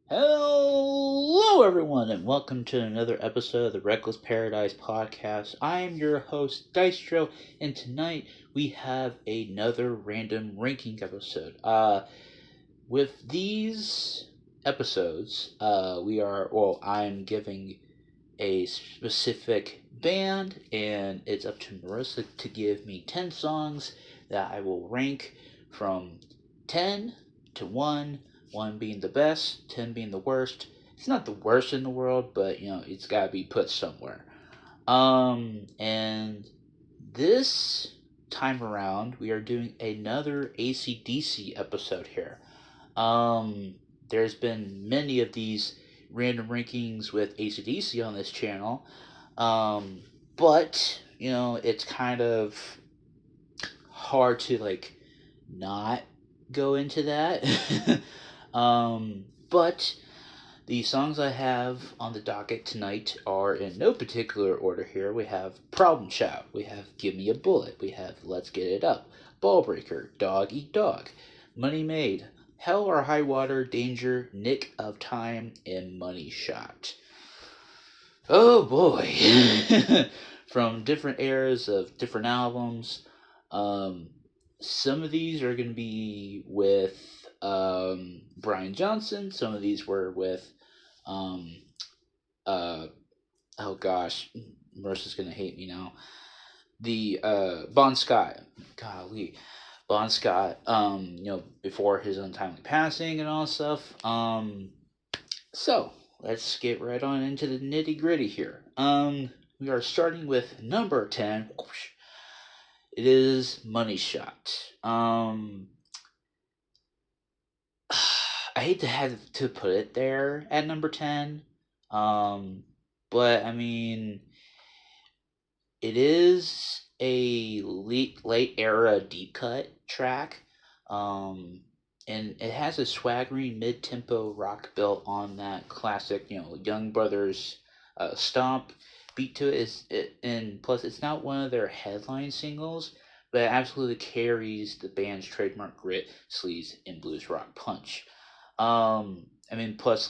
Hello, everyone, and welcome to another episode of the Reckless Paradise podcast. I am your host, Dystro, and tonight we have another random ranking episode. With these episodes, I'm giving a specific band, and it's up to Marissa to give me 10 songs that I will rank from 10 to 1, 1 being the best, 10 being the worst. It's not the worst in the world, but it's got to be put somewhere. And this time around, we are doing another ACDC episode here. There's been many of these random rankings with ACDC on this channel. But, it's kind of hard to, not go into that. But the songs I have on the docket tonight are in no particular order here. We have Problem Child, we have Give Me a Bullet, we have Let's Get It Up, Ball Breaker, Dog Eat Dog, Money Made, Hell or High Water, Danger, Nick of Time, and Money Shot. Oh boy. From different eras of different albums. Some of these are going to be with Brian Johnson. Some of these were with, um, oh gosh, Marissa's going to hate me now. The Bon Scott. Golly. Bon Scott, before his untimely passing and all that stuff. So, let's get right on into the nitty gritty here. We are starting with number 10. It is Money Shot. I hate to have to put it there at number 10. But I mean, it is a late era deep cut track. And it has a swaggering mid tempo rock built on that classic, Young Brothers stomp beat to it. And plus, it's not one of their headline singles, but it absolutely carries the band's trademark grit, sleaze, and blues rock punch. Plus,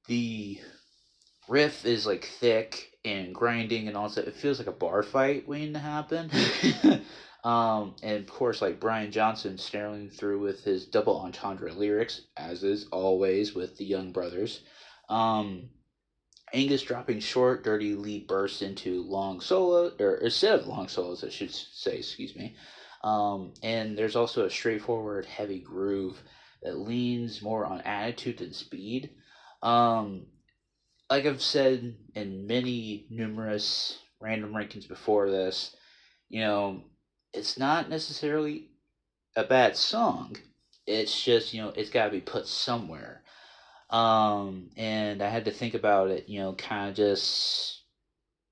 the riff is thick and grinding, and also it feels like a bar fight waiting to happen. And of course, Brian Johnson snarling through with his double entendre lyrics, as is always with the Young Brothers. Angus dropping short, dirty lead bursts into long solo, or instead of long solos, I should say, excuse me. And there's also a straightforward, heavy groove that leans more on attitude than speed. Like I've said in many numerous random rankings before this, it's not necessarily a bad song. It's just, it's got to be put somewhere. And I had to think about it, kind of just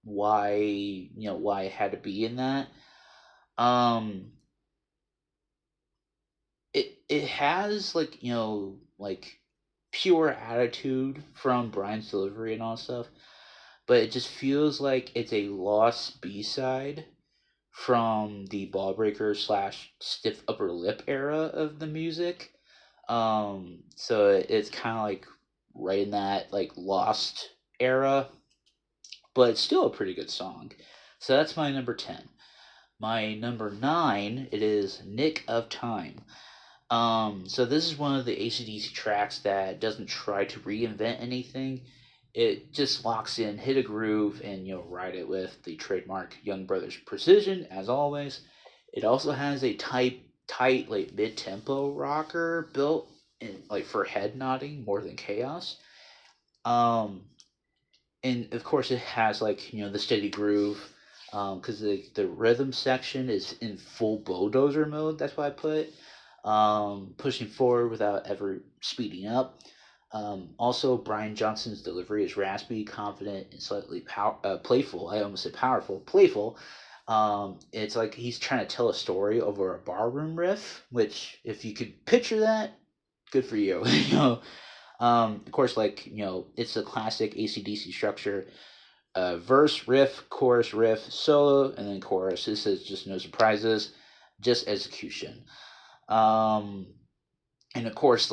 why it had to be in that. It has pure attitude from Brian's delivery and all stuff, but it just feels like it's a lost B-side from the Ballbreaker / Stiff Upper Lip era of the music. So it's kind of right in that lost era, but it's still a pretty good song. So that's my number 10. My number 9, it is Nick of Time. So this is one of the AC/DC tracks that doesn't try to reinvent anything. It just locks in, hit a groove, and ride it with the trademark Young Brothers precision, as always. It also has a tight mid tempo rocker built in for head nodding more than chaos. And of course it has the steady groove, because the rhythm section is in full bulldozer mode. That's why I put pushing forward without ever speeding up. Also, Brian Johnson's delivery is raspy, confident, and slightly playful. I almost said powerful, playful. It's like he's trying to tell a story over a barroom riff, which, if you could picture that, good for you. Of course, it's a classic AC/DC structure: verse, riff, riff, solo, and then chorus. This is just no surprises, just execution. And of course,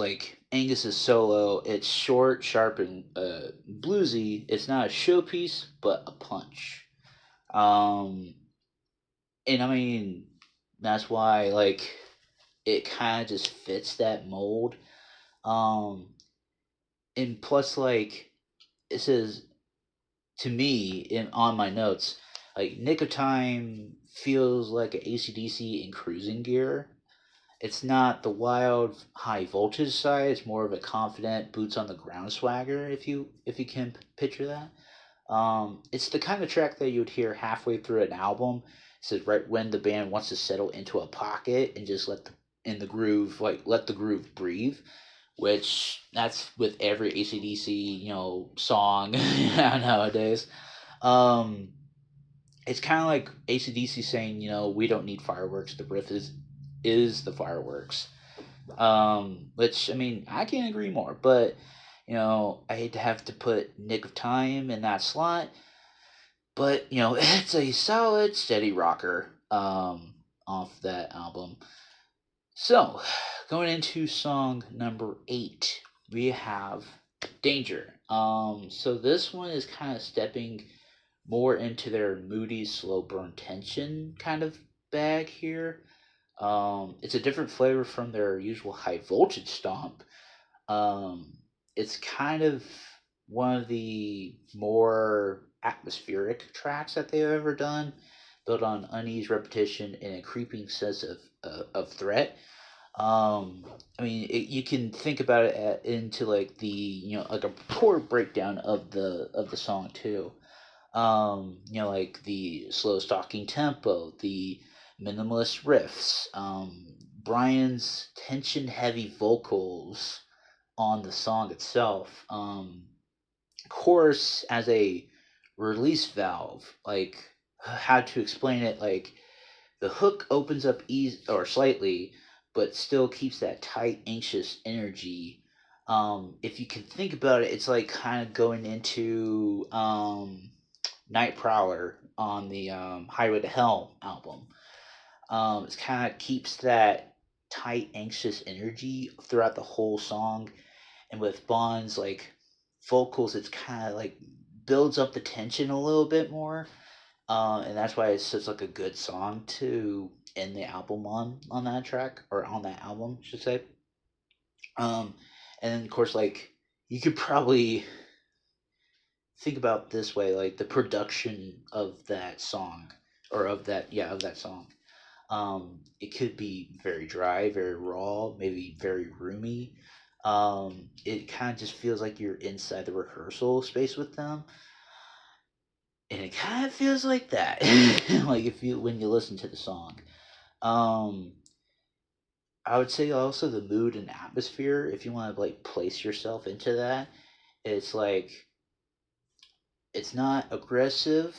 Angus's solo. It's short, sharp, and bluesy. It's not a showpiece, but a punch. Um, and I mean, that's why like it kind of just fits that mold. Um, and plus, like it says to me in on my notes, like Nick of Time feels like an ACDC in cruising gear. It's not the wild high voltage side. It's more of a confident boots on the ground swagger. If you can picture that. It's the kind of track that you would hear halfway through an album. It's right when the band wants to settle into a pocket and just in the groove, like let the groove breathe. Which that's with every ACDC song nowadays. Um, it's kind of like ACDC saying, we don't need fireworks. The riff is the fireworks. Which I mean, I can't agree more. But I hate to have to put Nick of Time in that slot, but it's a solid, steady rocker. Off that album. So, going into song number 8, we have Danger. So this one is kind of stepping more into their moody, slow burn tension kind of bag here. It's a different flavor from their usual high voltage stomp. Um, it's kind of one of the more atmospheric tracks that they've ever done, built on unease, repetition, and a creeping sense of threat. um I mean, you can think about it into like the like a chord breakdown of the song too. Like the slow stalking tempo, the minimalist riffs, Brian's tension heavy vocals on the song itself. Chorus as a release valve, like how to explain it, like the hook opens up easy or slightly, but still keeps that tight, anxious energy. If you can think about it, it's like kind of going into Night Prowler on the Highway to Hell album. It kind of keeps that tight, anxious energy throughout the whole song, and with Bond's like vocals, it's kind of like builds up the tension a little bit more. And that's why it's such like a good song to end the album on that track, or on that album, I should say. Um, and then of course, like you could probably think about this way, like the production of that song, or of that song. It could be very dry, very raw, maybe very roomy. It kind of just feels like you're inside the rehearsal space with them, and it kind of feels like that. Like if you when you listen to the song. um I would say also the mood and atmosphere, if you want to like place yourself into that. It's like it's not aggressive,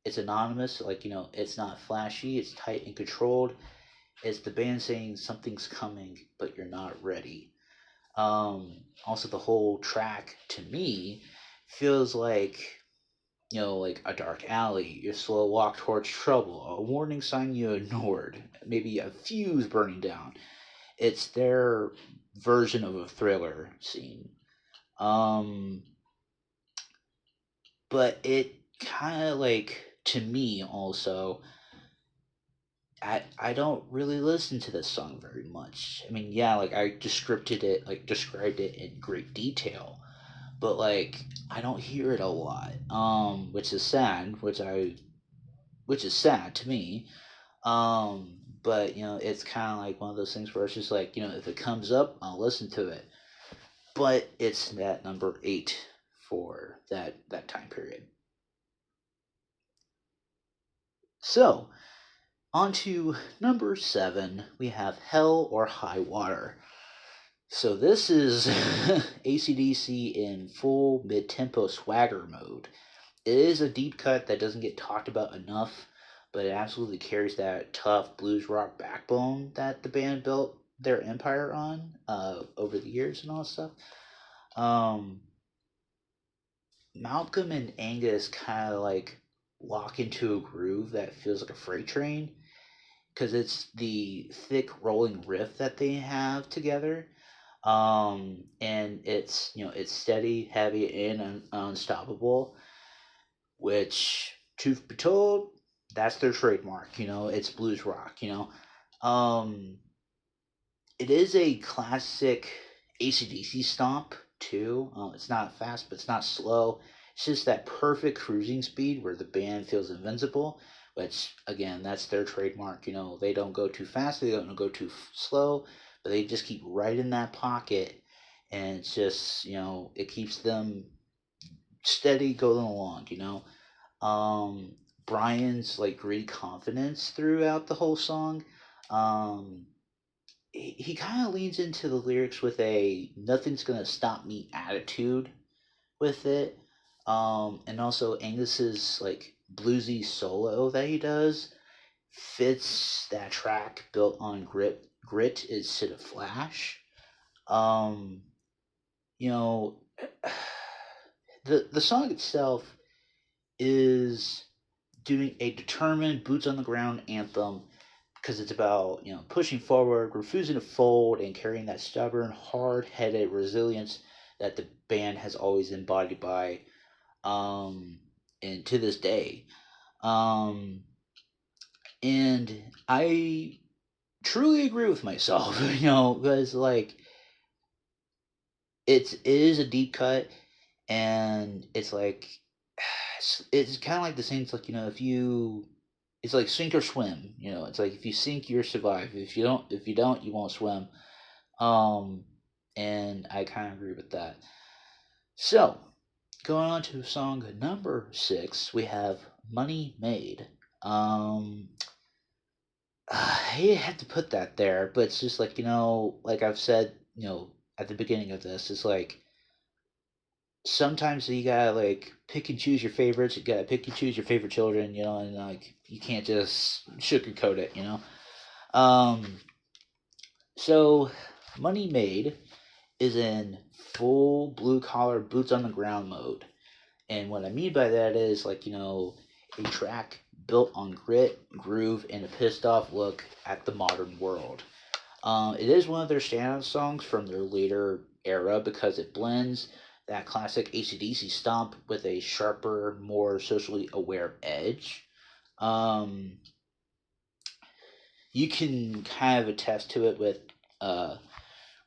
it's anonymous, like it's not flashy, it's tight and controlled. It's the band saying something's coming but you're not ready. Also the whole track to me feels like like a dark alley, your slow walk towards trouble, a warning sign you ignored, maybe a fuse burning down. It's their version of a thriller scene. Um, but it kind of like, to me also, I don't really listen to this song very much. I mean, yeah, like I described it in great detail, but like I don't hear it a lot. Which is sad, which is sad to me. But it's kind of like one of those things where it's just like, if it comes up, I'll listen to it. But it's that number 8 for that time period. So, on to number 7, we have Hell or High Water. So this is ACDC in full mid-tempo swagger mode. It is a deep cut that doesn't get talked about enough, but it absolutely carries that tough blues rock backbone that the band built their empire on over the years and all that stuff. Um, Malcolm and Angus kind of like lock into a groove that feels like a freight train, because it's the thick rolling riff that they have together. And it's, it's steady, heavy, and unstoppable, which, truth be told, that's their trademark. It's blues rock. It is a classic ACDC stomp too. It's not fast, but it's not slow. It's just that perfect cruising speed where the band feels invincible. Which again, that's their trademark. They don't go too fast, they don't go too slow, but they just keep right in that pocket, and it's just, it keeps them steady going along. Um, Brian's like great confidence throughout the whole song. Um, he kind of leans into the lyrics with a "nothing's gonna stop me" attitude with it. And also Angus's like bluesy solo that he does fits that track built on grit instead of flash. Um, you know, the song itself is doing a determined boots on the ground anthem because it's about, pushing forward, refusing to fold, and carrying that stubborn, hard-headed resilience that the band has always embodied by, um, and to this day. Um, and I truly agree with myself, because like it is a deep cut, and it's like it's kind of like the same. It's like, if you, it's like sink or swim. It's like if you sink, you survive. If you don't, you won't swim. Um, and I kind of agree with that. So, going on to song number 6, we have "Money Made." Um, I had to put that there, but it's just like, like I've said, at the beginning of this, it's like sometimes you gotta like pick and choose your favorites. You gotta pick and choose your favorite children, and like you can't just sugarcoat it. Um, so "Money Made" is in full blue collar boots on the ground mode. And what I mean by that is like, a track built on grit, groove, and a pissed off look at the modern world. It is one of their standout songs from their later era because it blends that classic AC/DC stomp with a sharper, more socially aware edge. Um, you can kind of attest to it with uh,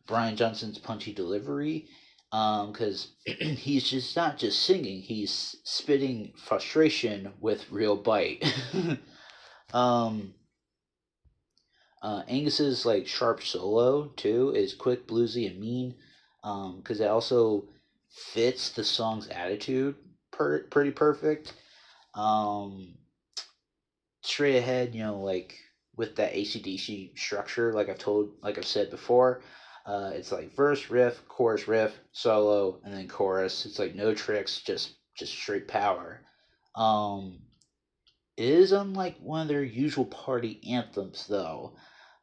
Brian Johnson's punchy delivery, because he's just not just singing; he's spitting frustration with real bite. um, Angus's like sharp solo too is quick, bluesy, and mean, because it also fits the song's attitude pretty perfect. Um, Straight ahead, like with that ACDC structure, like I've said before, it's like verse riff, solo, and then chorus. It's like no tricks, just straight power. Um, it is unlike one of their usual party anthems though,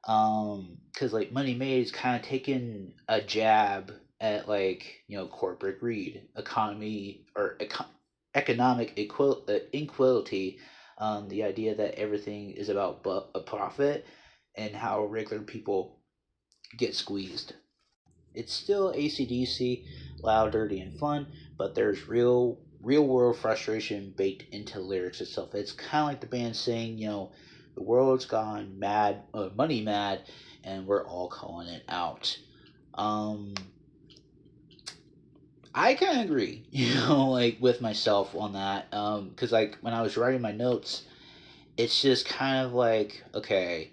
because like "Money Made" is kind of taking a jab at like, corporate greed, economy, or economic inequality, the idea that everything is about a profit, and how regular people get squeezed. It's still ACDC, loud, dirty, and fun, but there's real world frustration baked into the lyrics itself. It's kind of like the band saying, the world's gone mad, money mad, and we're all calling it out. Um, I kind of agree, like with myself on that, because like when I was writing my notes, it's just kind of like, okay,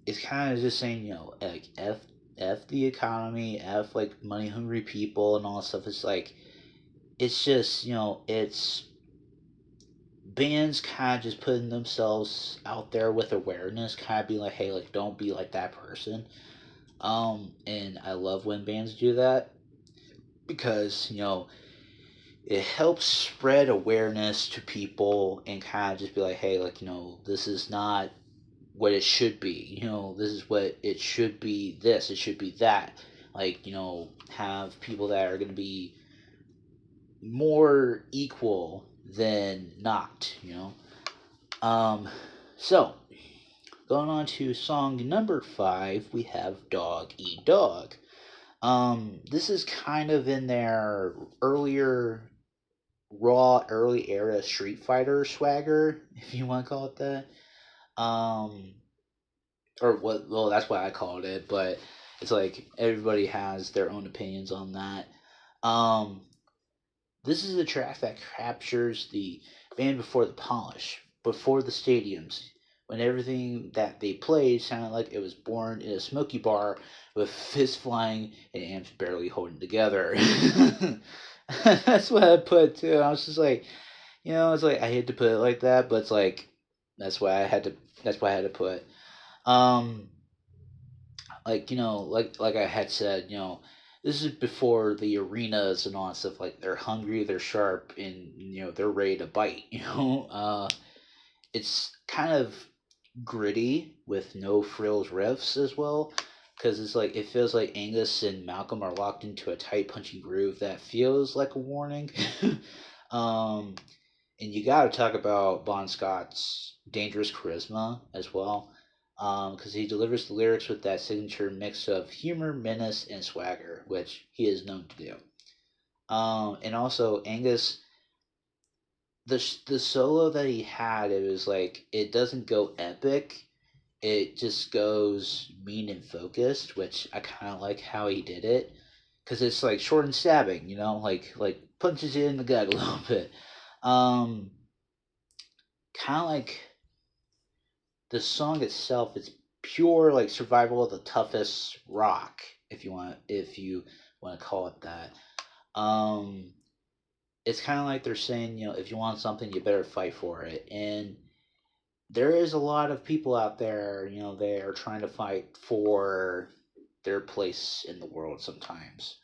it's kind of just saying, like f the economy, f like money hungry people and all that stuff. It's like, it's just, it's bands kind of just putting themselves out there with awareness, kind of being like, hey, like don't be like that person. And I love when bands do that because, it helps spread awareness to people and kind of just be like, hey, like, this is not what it should be. This is what it should be. This, it should be that. Like, have people that are going to be more equal than not. Um, so, going on to song number 5, we have "Dog Eat Dog." This is kind of in their earlier raw early era Street Fighter swagger, if you want to call it that. Um, or what? Well, that's what I called it, but it's like everybody has their own opinions on that. Um, this is a track that captures the band before the polish, before the stadiums, when everything that they played sounded like it was born in a smoky bar with fists flying and amps barely holding together. That's what I put too. I was just like, it's like I hate to put it like that, but it's like that's why I had to. That's why I had to put. Um, like like I had said, this is before the arenas and all that stuff. Like they're hungry, they're sharp, and they're ready to bite. It's kind of gritty with no frills riffs as well, because it's like it feels like Angus and Malcolm are locked into a tight punching groove that feels like a warning. um, and you got to talk about Bon Scott's dangerous charisma as well, because he delivers the lyrics with that signature mix of humor, menace, and swagger, which he is known to do. And also Angus, the solo that he had, it was like it doesn't go epic. It just goes mean and focused, which I kind of like how he did it, because it's like short and stabbing, like punches you in the gut a little bit. Um, Kind of like the song itself is pure like survival of the toughest rock, if you want to call it that. Um, it's kind of like they're saying, if you want something, you better fight for it. And there is a lot of people out there, they are trying to fight for their place in the world sometimes.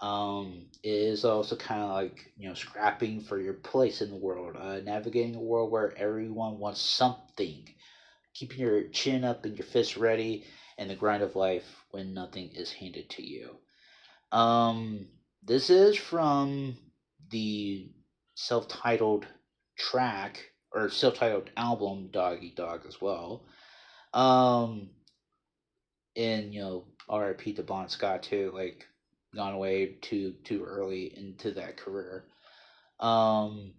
It is also kind of like scrapping for your place in the world, navigating a world where everyone wants something, keeping your chin up and your fists ready, and the grind of life when nothing is handed to you. Um, this is from the self-titled track or self-titled album Dog Eat Dog as well. Um, and R.I.P. to Bon Scott too, like gone away too early into that career. Um,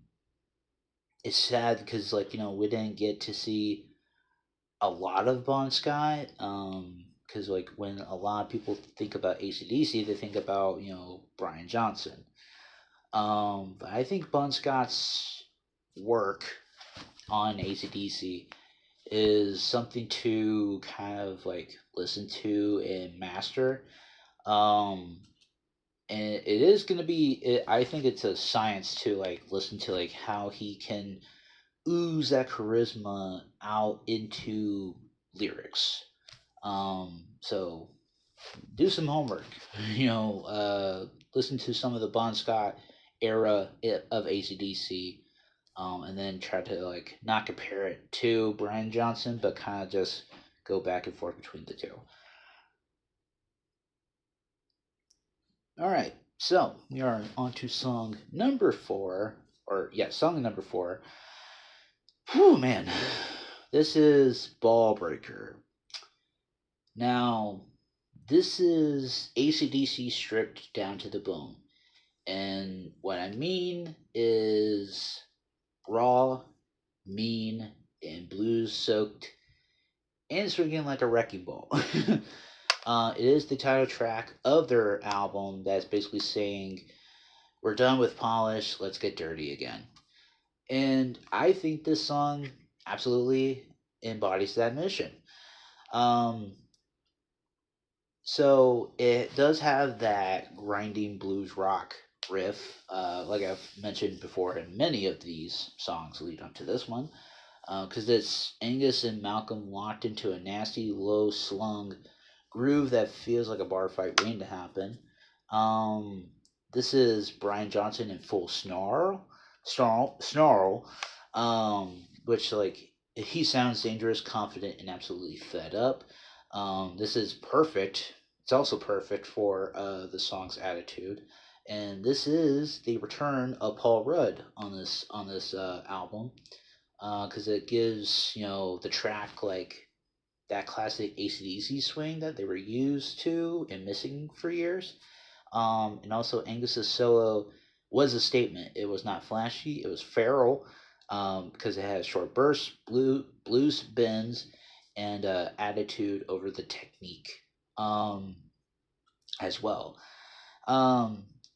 it's sad because like we didn't get to see a lot of Bon Scott. Because like when a lot of people think about ACDC, they think about Brian Johnson. But I think Bon Scott's work on ACDC is something to kind of like listen to and master. Um, and it is going to be, I think it's a science to like listen to like how he can ooze that charisma out into lyrics. So do some homework. Listen to some of the Bon Scott era of ACDC, and then try to like not compare it to Brian Johnson, but kind of just go back and forth between the two. All right, so we are on to song number four, or yeah, song number four. Whew, man, this is Ball Breaker. Now, this is ACDC stripped down to the bone. And what I mean is raw, mean, and blues soaked, and swinging like a wrecking ball. It is the title track of their album that's basically saying, we're done with polish, let's get dirty again. And I think this song absolutely embodies that mission. Um, So it does have that grinding blues rock riff, like I've mentioned before in many of these songs lead up to this one, because it's Angus and Malcolm locked into a nasty, low slung groove that feels like a bar fight waiting to happen. Um, this is Brian Johnson in full snarl, which like he sounds dangerous, confident, and absolutely fed up. This is perfect. It's also perfect for the song's attitude, and this is the return of Paul Rudd on this album, because it gives the track like that classic AC/DC swing that they were used to and missing for years. And also Angus's solo was a statement. It was not flashy. It was feral, because it has short bursts, blues bends, and attitude over the technique, um, as well.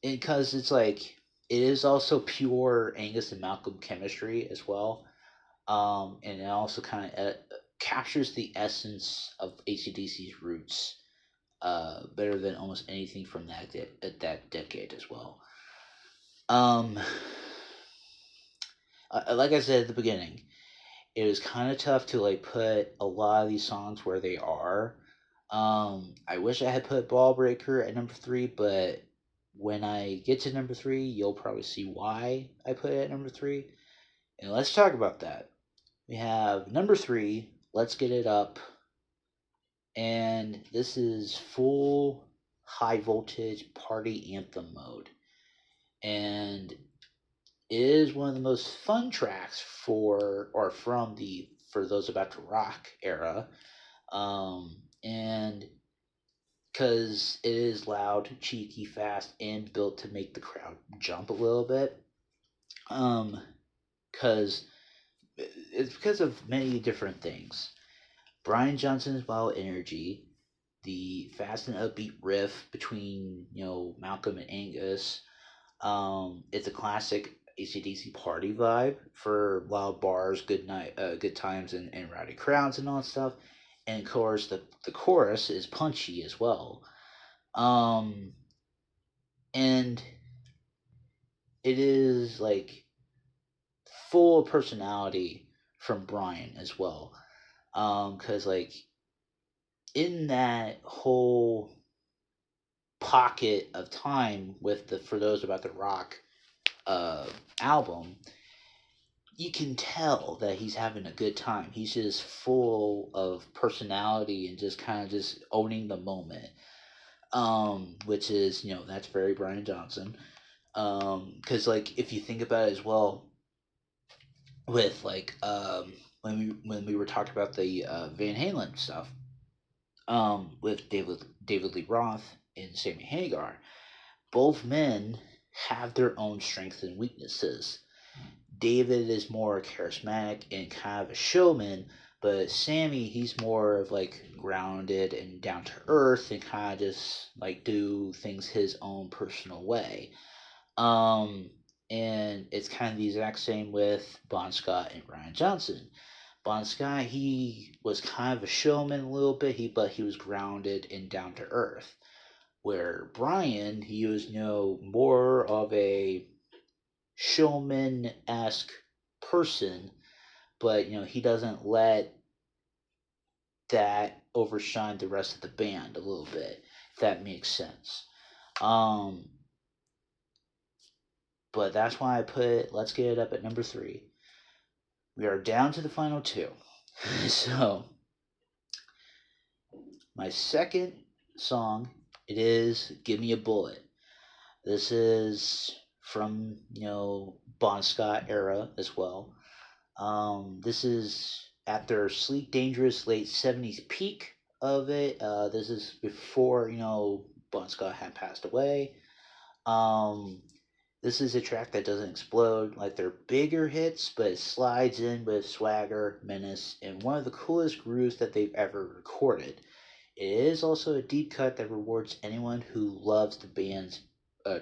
Because it's like it is also pure Angus and Malcolm chemistry as well. And it also kind of captures the essence of ACDC's roots better than almost anything from that decade as well. Um, like I said at the beginning, it was kind of tough to like put a lot of these songs where they are. I wish I had put Ball Breaker at number three, but when I get to number three, you'll probably see why I put it at number three. And let's talk about that. We have number three, Let's Get It Up. And this is full high voltage party anthem mode. And it is one of the most fun tracks from the For Those About to Rock era. And because it is loud, cheeky, fast, and built to make the crowd jump a little bit. Because it's because of many different things. Brian Johnson's wild energy, the fast and upbeat riff between Malcolm and Angus. It's a classic ACDC party vibe for loud bars, good times, and rowdy crowds and all that stuff. And of course, the chorus is punchy as well. And it is like full of personality from Brian as well. Because like in that whole pocket of time with the For Those About to Rock uh, album, you can tell that he's having a good time. He's just full of personality and just kind of just owning the moment. Which is, that's very Brian Johnson. Because like if you think about it as well, with like when we were talking about the Van Halen stuff, with David Lee Roth and Sammy Hagar, both men have their own strengths and weaknesses. David is more charismatic and kind of a showman, but Sammy, he's more of like grounded and down to earth and kind of just like do things his own personal way. Um, and it's kind of the exact same with Bon Scott and Brian Johnson. Bon Scott, he was kind of a showman a little bit, but he was grounded and down to earth. Where Brian, he was more of a showman esque person, but he doesn't let that overshine the rest of the band a little bit, if that makes sense. Um, but that's why I put Let's Get It Up at number three. We are down to the final two. So, my second song, it is Give Me a Bullet. This is from, Bon Scott era as well. This is at their sleek, dangerous late 70s peak of it. This is before, Bon Scott had passed away. Um, this is a track that doesn't explode like their bigger hits, but it slides in with swagger, menace, and one of the coolest grooves that they've ever recorded. It is also a deep cut that rewards anyone who loves the band's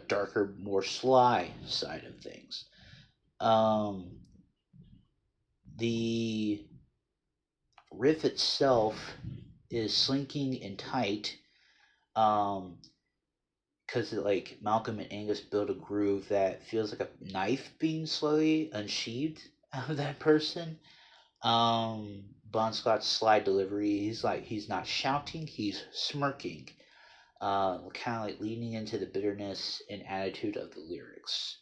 darker, more sly side of things. Um, the riff itself is slinking and tight, because like Malcolm and Angus build a groove that feels like a knife being slowly unsheathed out of that person. Bon Scott's slide delivery, he's not shouting, he's smirking, kind of like leaning into the bitterness and attitude of the lyrics.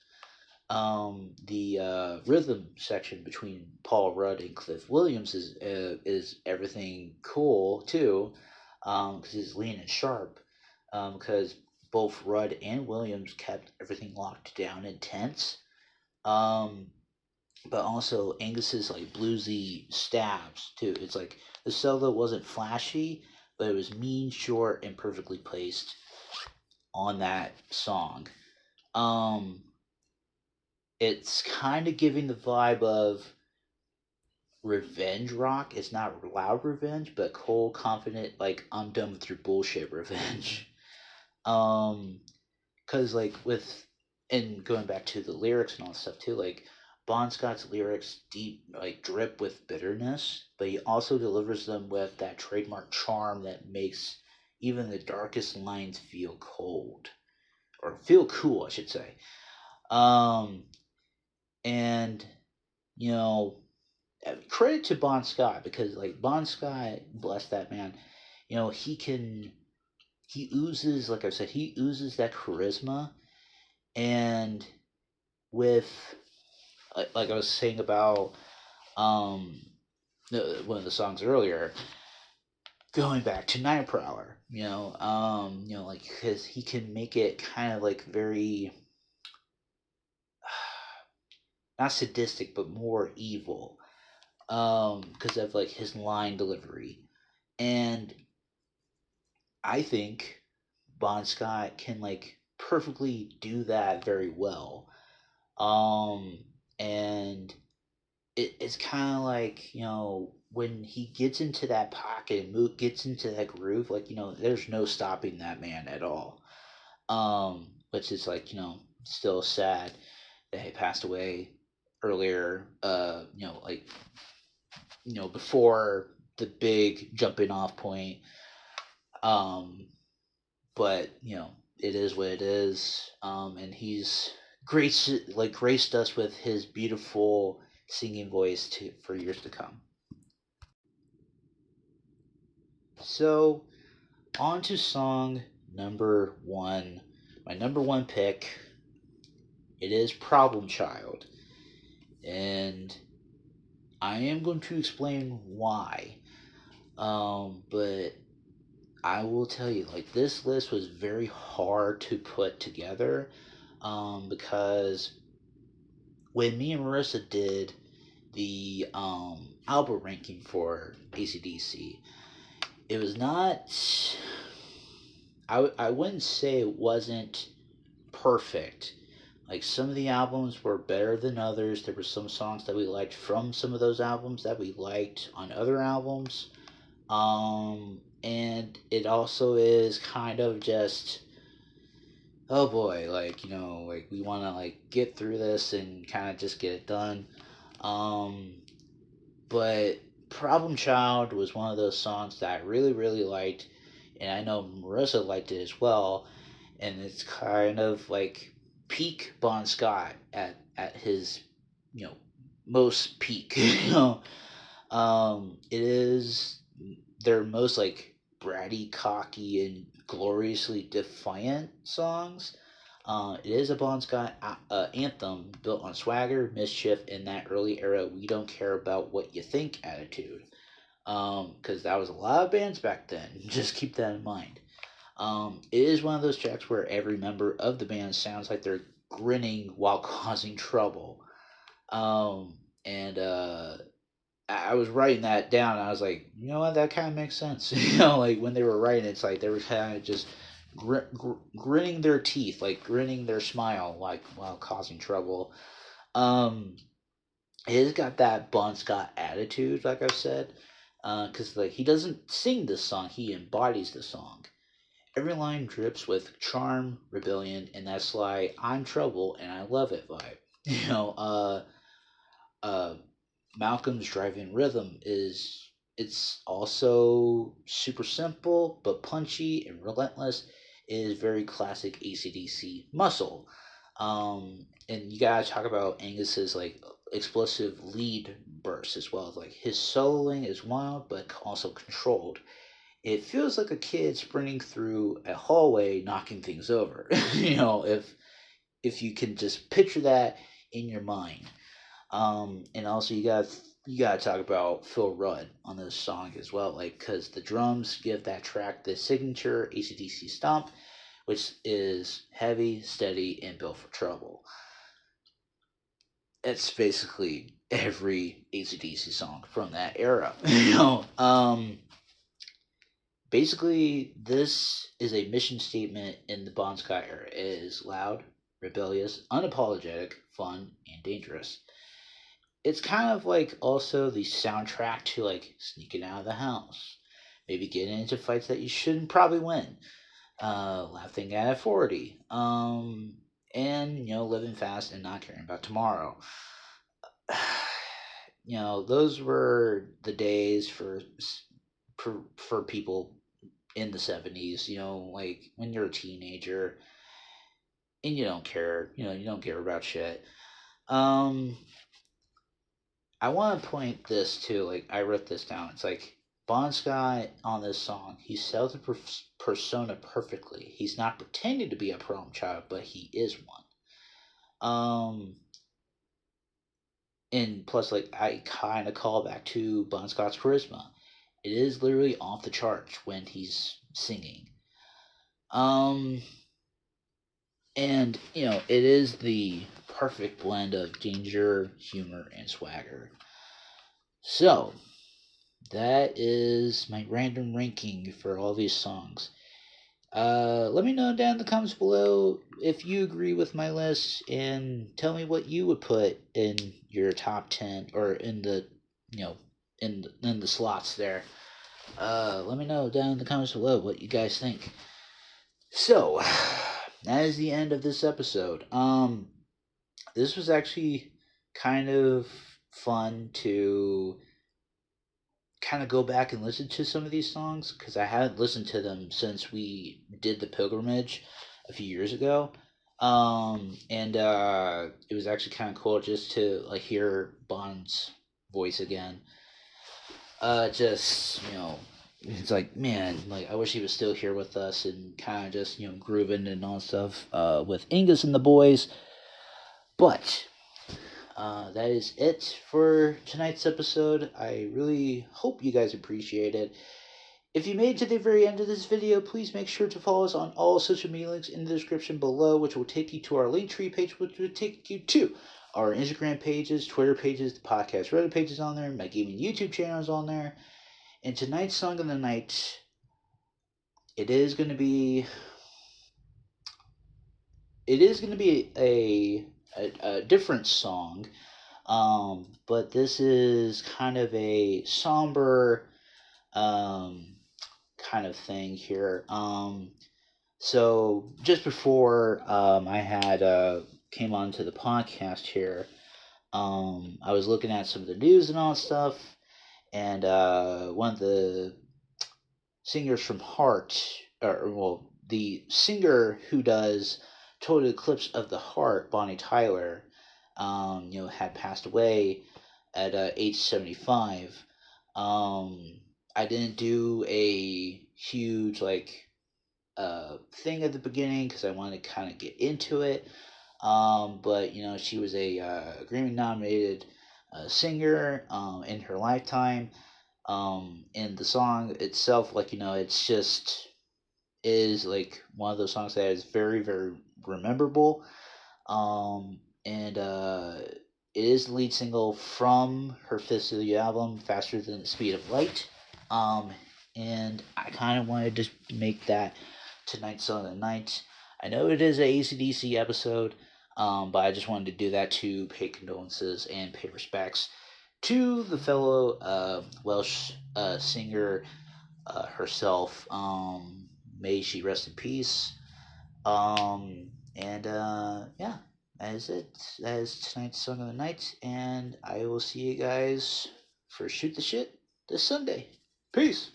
The rhythm section between Paul Rudd and Cliff Williams is everything cool too, because he's lean and sharp. Because both Rudd and Williams kept everything locked down and tense. Um, but also Angus's like bluesy stabs too. It's like the solo wasn't flashy, but it was mean, short, and perfectly placed on that song. Um, it's kind of giving the vibe of revenge rock. It's not loud revenge, but cold, confident, like I'm done with your bullshit revenge. Um, because like with and going back to the lyrics and all that stuff too, like Bon Scott's lyrics deep like drip with bitterness, but he also delivers them with that trademark charm that makes even the darkest lines feel cold or feel cool, I should say. Um, and you know, credit to Bon Scott because like Bon Scott, bless that man, he oozes like I said, he oozes that charisma and with like I was saying about um one of the songs earlier, going back to Night Prowler, like because he can make it kind of like very not sadistic but more evil, because of like his line delivery, and I think Bon Scott can like perfectly do that very well, um, and it's kind of like when he gets into that pocket and gets into that groove, like there's no stopping that man at all. Which is like still sad that he passed away earlier. Like before the big jumping off point. Um, but it is what it is. And he's graced us with his beautiful singing voice for years to come. So, on to song number one. My number one pick. It is Problem Child. And I am going to explain why. But I will tell you, like, this list was very hard to put together. Because when me and Marissa did the album ranking for ACDC, it was not. I wouldn't say it wasn't perfect. Like some of the albums were better than others. There were some songs that we liked from some of those albums that we liked on other albums. And it also is kind of just, oh boy, like like we want to like get through this and kind of just get it done. Um, but Problem Child was one of those songs that I really really liked, and I know Marissa liked it as well. And it's kind of like peak Bon Scott at his you know most peak. It is their most like bratty, cocky, and gloriously defiant songs. It is a Bon Scott anthem built on swagger, mischief, and that early era "we don't care about what you think" attitude. Because that was a lot of bands back then. Just keep that in mind. It is one of those tracks where every member of the band sounds like they're grinning while causing trouble. And I was writing that down, and I was like, you know what, that kind of makes sense. Like when they were writing, it's like they were kind of just grinning their teeth, like grinning their smile, like while causing trouble. Um, he's got that Bon Scott attitude, like I said, because like he doesn't sing this song, he embodies the song. Every line drips with charm, rebellion, and that sly "I'm trouble and I love it" vibe. You know, uh, Malcolm's driving rhythm is it's also super simple but punchy and relentless. It is very classic ACDC muscle. And you gotta talk about Angus's like explosive lead bursts as well. Like his soloing is wild but also controlled. It feels like a kid sprinting through a hallway knocking things over. If you can just picture that in your mind. And also you got to talk about Phil Rudd on this song as well, like because the drums give that track the signature ACDC stomp, which is heavy, steady, and built for trouble. it's basically every AC/DC song from that era. Basically, this is a mission statement in the Bon Scott era. It is loud, rebellious, unapologetic, fun, and dangerous. It's kind of like also the soundtrack to like sneaking out of the house, maybe getting into fights that you shouldn't probably win, laughing at 40, and living fast and not caring about tomorrow. Those were the days for people in the 70s. Like when you're a teenager and you don't care. You don't care about shit. Um, I want to point this too. Like I wrote this down. It's like Bon Scott on this song. He sells the persona perfectly. He's not pretending to be a problem child, but he is one. And plus, like I kind of call back to Bon Scott's charisma. It is literally off the charts when he's singing. Um, and it is the perfect blend of danger, humor, and swagger. So that is my random ranking for all these songs. Let me know down in the comments below if you agree with my list, and tell me what you would put in your top 10 or in the in the slots there. Let me know down in the comments below what you guys think. So that is the end of this episode. This was actually kind of fun to kind of go back and listen to some of these songs because I hadn't listened to them since we did the pilgrimage a few years ago. And it was actually kind of cool just to like hear Bond's voice again. Just it's like, man, like I wish he was still here with us and kind of just grooving and all stuff with Angus and the boys. But that is it for tonight's episode. I really hope you guys appreciate it. If you made it to the very end of this video, please make sure to follow us on all social media links in the description below, which will take you to our Linktree page, which will take you to our Instagram pages, Twitter pages, the podcast Reddit pages on there, my gaming YouTube channel is on there. And tonight's song of the night, it is going to be a different song. But this is kind of a somber kind of thing here. So just before I had came onto the podcast here, I was looking at some of the news and all that stuff, and one of the singers from Heart, or well, the singer who does Total Eclipse of the Heart, Bonnie Tyler, had passed away at age 75. I didn't do a huge thing at the beginning because I wanted to kind of get into it. But she was a Grammy nominated singer in her lifetime. And the song itself, it's just is like one of those songs that is very, very rememberable. And it is the lead single from her fifth studio album, Faster Than the Speed of Light. Um, and I kind of wanted to make that tonight's song of the night. I know it is a AC/DC episode, but I just wanted to do that to pay condolences and pay respects to the fellow Welsh singer herself. May she rest in peace. And yeah, that is it. That is tonight's song of the night, and I will see you guys for Shoot the Shit this Sunday. Peace.